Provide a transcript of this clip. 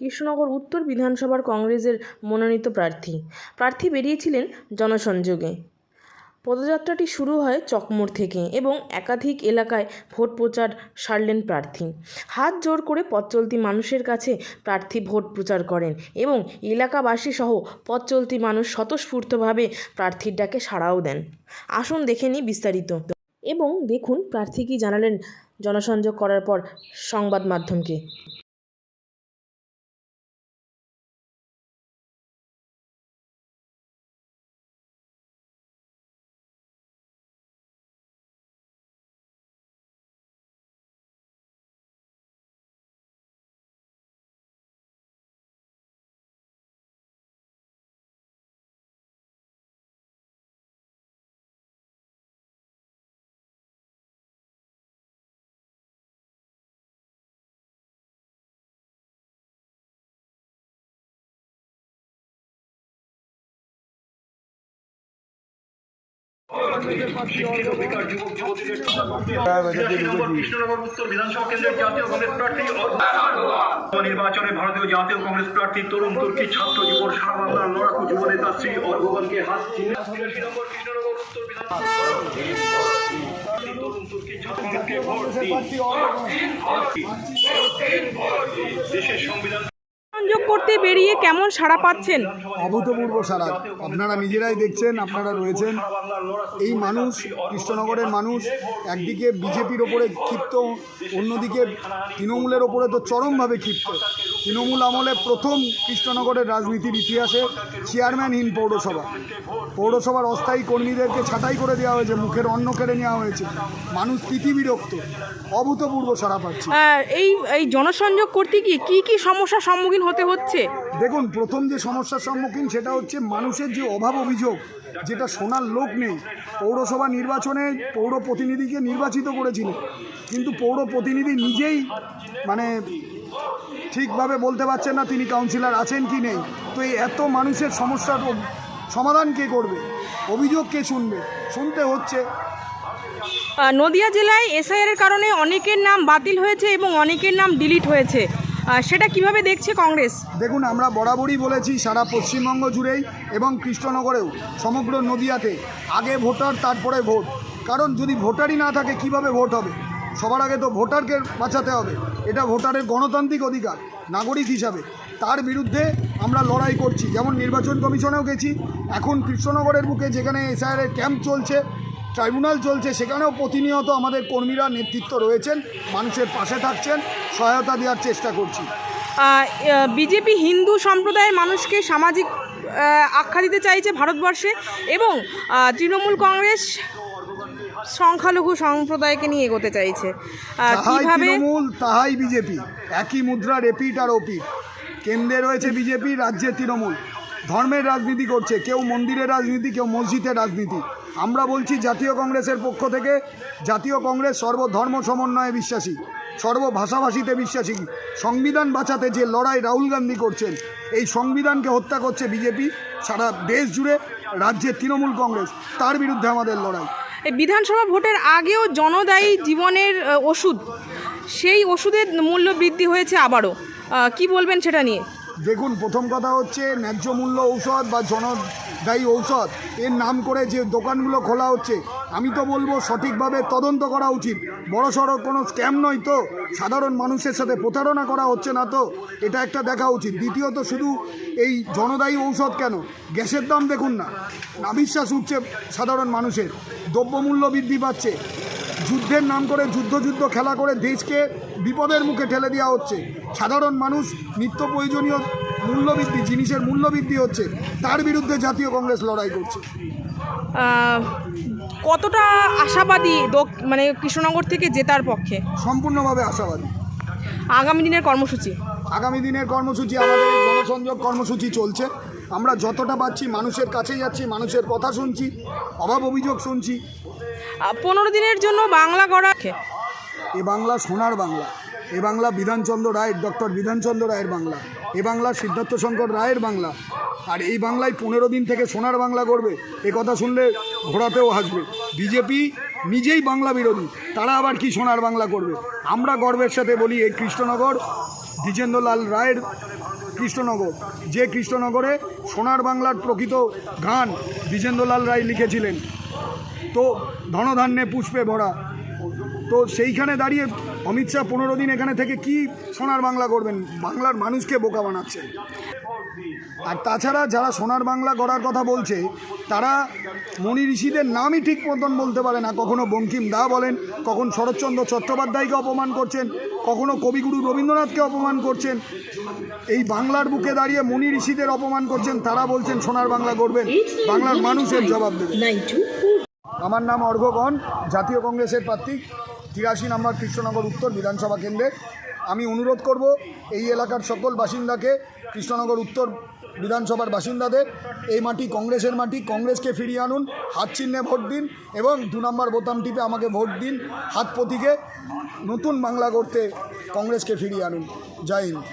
কৃষ্ণনগর উত্তর বিধানসভার কংগ্রেসের মনোনীত প্রার্থী বেরিয়েছিলেন জনসংযোগে। পদযাত্রাটি শুরু হয় চকমোড় থেকে এবং একাধিক এলাকায় ভোট প্রচার সারলেন প্রার্থী। হাত জোড় করে পথ চলতি মানুষের কাছে প্রার্থী ভোট প্রচার করেন এবং এলাকাবাসী সহ পথ চলতি মানুষ স্বতঃস্ফূর্তভাবে প্রার্থীর ডাকে সাড়াও দেন। আসুন দেখে নিই বিস্তারিত এবং দেখুন প্রার্থী কী জানালেন জনসংযোগ করার পর সংবাদ মাধ্যমকে। কৃষ্ণনগর উত্তর বিধানসভা কেন্দ্রের জাতীয় কংগ্রেস প্রার্থী নির্বাচনে ভারতীয় জাতীয় কংগ্রেস প্রার্থী তরুণ তুর্কি ছাত্র যুবর সারা বাংলার লড়াকু যুব নেতা শ্রী অর্গবনকে হাত চিহ্নে কৃষ্ণনগর উত্তর বিধানসভা তরুণ তুর্কি ছাত্রকে ভোট দিন। দেশের সংবিধান সংযোগ করতে বেরিয়ে কেমন সাড়া পাচ্ছেন? অভূতপূর্ব সাড়া, আপনারা নিজেরাই দেখছেন, আপনারা রয়েছেন। এই মানুষ, কৃষ্ণনগরের মানুষ একদিকে বিজেপির ওপরে ক্ষিপ্ত, অন্যদিকে তৃণমূলের ওপরে তো চরমভাবে ক্ষিপ্ত। তৃণমূল আমলে প্রথম কৃষ্ণনগরের রাজনীতির ইতিহাসে চেয়ারম্যানহীন পৌরসভার অস্থায়ী কর্মীদেরকে ছাঁটাই করে দেওয়া হয়েছে, মুখের অন্ন কেড়ে নেওয়া হয়েছে। মানুষ তিতিবিরক্ত, অভূতপূর্ব সাড়া পাচ্ছে। এই জনসংযোগ করতে গিয়ে কি সমস্যার সম্মুখীন হতে হচ্ছে? দেখুন, প্রথম যে সমস্যার সম্মুখীন সেটা হচ্ছে মানুষের যে অভাব অভিযোগ, যেটা শোনার লোক নেই। পৌরসভা নির্বাচনে পৌর প্রতিনিধিকে নির্বাচিত করেছিলেন, কিন্তু পৌর প্রতিনিধি নিজেই ঠিকভাবে বলতে পারছেন না তিনি কাউন্সিলর আছেন কি নেই। তো এই এত মানুষের সমস্যার সমাধান কে করবে? অভিযোগ কে শুনবে? শুনতে হচ্ছে। নদিয়া জেলায় এসআইআর এর কারণে অনেকের নাম বাতিল হয়েছে এবং অনেকের নাম ডিলিট হয়েছে, সেটা কিভাবে দেখছে কংগ্রেস? দেখুন, আমরা বরাবরই বলেছি সারা পশ্চিমবঙ্গ জুড়েই এবং কৃষ্ণনগরেও, সমগ্র নদিয়াতে আগে ভোটার তারপরে ভোট। কারণ যদি ভোটারই না থাকে কিভাবে ভোট হবে? সবার আগে তো ভোটারকে বাঁচাতে হবে, এটা ভোটারের গণতান্ত্রিক অধিকার নাগরিক হিসাবে। তার বিরুদ্ধে আমরা লড়াই করছি, যেমন নির্বাচন কমিশনেও গেছি। এখন কৃষ্ণনগরের বুকে যেখানে এসআইআর ক্যাম্প চলছে, ট্রাইব্যুনাল চলছে, সেখানেও প্রতিনিয়ত আমাদের কর্মীরা নেতৃত্ব রয়েছেন, মানুষের পাশে থাকছেন, সহায়তা দেওয়ার চেষ্টা করছি। বিজেপি হিন্দু সম্প্রদায়ের মানুষকে সামাজিক আখ্যা দিতে চাইছে ভারতবর্ষে এবং তৃণমূল কংগ্রেস সংখ্যালঘু সম্প্রদায়কে নিয়ে এগোতে চাইছে। তৃণমূল তাহাই বিজেপি, একই মুদ্রার এপিট আর ওপিট। কেন্দ্রে রয়েছে বিজেপি, রাজ্যে তৃণমূল। ধর্মের রাজনীতি করছে, কেউ মন্দিরের রাজনীতি, কেউ মসজিদের রাজনীতি। আমরা বলছি জাতীয় কংগ্রেসের পক্ষ থেকে, জাতীয় কংগ্রেস সর্বধর্ম সমন্বয়ে বিশ্বাসী, সর্বভাষাভাষীতে বিশ্বাসী। সংবিধান বাঁচাতে যে লড়াই রাহুল গান্ধী করছেন, এই সংবিধানকে হত্যা করছে বিজেপি সারা দেশ জুড়ে, রাজ্যের তৃণমূল কংগ্রেস, তার বিরুদ্ধে আমাদের লড়াই। এই বিধানসভা ভোটের আগেও জনদায়ী জীবনের ওষুধ, সেই ওষুধের মূল্য বৃদ্ধি হয়েছে আবারও, কি বলবেন সেটা নিয়ে? দেখুন, প্রথম কথা হচ্ছে ন্যায্য মূল্য ঔষধ বা জনদায়ী ঔষধ এর নাম করে যে দোকানগুলো খোলা হচ্ছে, আমি তো বলবো সঠিকভাবে তদন্ত করা উচিত। বড়সড় কোনো স্ক্যাম নয় তো? সাধারণ মানুষের সাথে প্রতারণা করা হচ্ছে না তো? এটা একটা দেখা উচিত। দ্বিতীয়ত, শুধু এই জনদায়ী ঔষধ কেন, গ্যাসের দাম দেখুন না, নাভিশ্বাস উঠছে সাধারণ মানুষের। দ্রব্যমূল্য বৃদ্ধি পাচ্ছে, যুদ্ধের নাম করে যুদ্ধ খেলা করে দেশকে বিপদের মুখে ঠেলে দেওয়া হচ্ছে। সাধারণ মানুষ নিত্য প্রয়োজনীয় মূল্যবৃদ্ধি, জিনিসের মূল্যবৃদ্ধি হচ্ছে, তার বিরুদ্ধে জাতীয় কংগ্রেস লড়াই করছে। কতটা আশাবাদী কৃষ্ণনগর থেকে জেতার পক্ষে? সম্পূর্ণভাবে আশাবাদী। আগামী দিনের কর্মসূচি আমাদের জনসংযোগ কর্মসূচি চলছে। আমরা যতটা পাচ্ছি মানুষের কাছে যাচ্ছি, মানুষের কথা শুনছি, অভাব অভিযোগ শুনছি। 15 দিনের জন্য বাংলা গড়া, এ বাংলা সোনার বাংলা, এ বাংলা বিধানচন্দ্র রায়ের, ডক্টর বিধানচন্দ্র রায়ের বাংলা, এ বাংলা সিদ্ধার্থ শঙ্কর রায়ের বাংলা। আর এই বাংলায় 15 দিন থেকে সোনার বাংলা করবে, এ কথা শুনলে ঘোরাতেও হাসবে। বিজেপি নিজেই বাংলা বিরোধী, তারা আবার কি সোনার বাংলা করবে? আমরা গর্বের সাথে বলি, এই কৃষ্ণনগর দ্বিজেন্দ্রলাল রায়ের কৃষ্ণনগর, যে কৃষ্ণনগরে সোনার বাংলার প্রকৃত গান দ্বিজেন্দ্রলাল রায় লিখেছিলেন। তো ধনধান্যে পুষ্পে ভরা, তো সেইখানে দাঁড়িয়ে অমিত শাহ 15 দিন এখানে থেকে কি সোনার বাংলা করবেন? বাংলার মানুষকে বোকা বানাচ্ছেন। আর তাছাড়া যারা সোনার বাংলা গড়ার কথা বলছে তারা মনি ঋষিদের নামই ঠিক মতন বলতে পারে না। কখনো বঙ্কিম দা বলেন, কখন শরৎচন্দ্র চট্টোপাধ্যায়কে অপমান করছেন, কখনো কবিগুরু রবীন্দ্রনাথকে অপমান করছেন। এই বাংলার বুকে দাঁড়িয়ে মনি ঋষিদের অপমান করছেন, তারা বলছেন সোনার বাংলা গড়বেন। বাংলার মানুষের জবাব দেবে। আমার নাম অর্ঘ্যগণ, জাতীয় কংগ্রেসের প্রার্থী, 83 নম্বর কৃষ্ণনগর উত্তর বিধানসভা কেন্দ্রের। আমি অনুরোধ করব এই এলাকার সকল বাসিন্দাকে, কৃষ্ণনগর উত্তর বিধানসভার বাসিন্দাদের, এই মাটি কংগ্রেসের মাটি, কংগ্রেসকে ফিরিয়ে আনুন, হাত চিহ্নে ভোট দিন এবং 2 নম্বর বোতাম টিপে আমাকে ভোট দিন। হাত প্রতীকে নতুন বাংলা করতে কংগ্রেসকে ফিরিয়ে আনুন। জয় হিন্দ।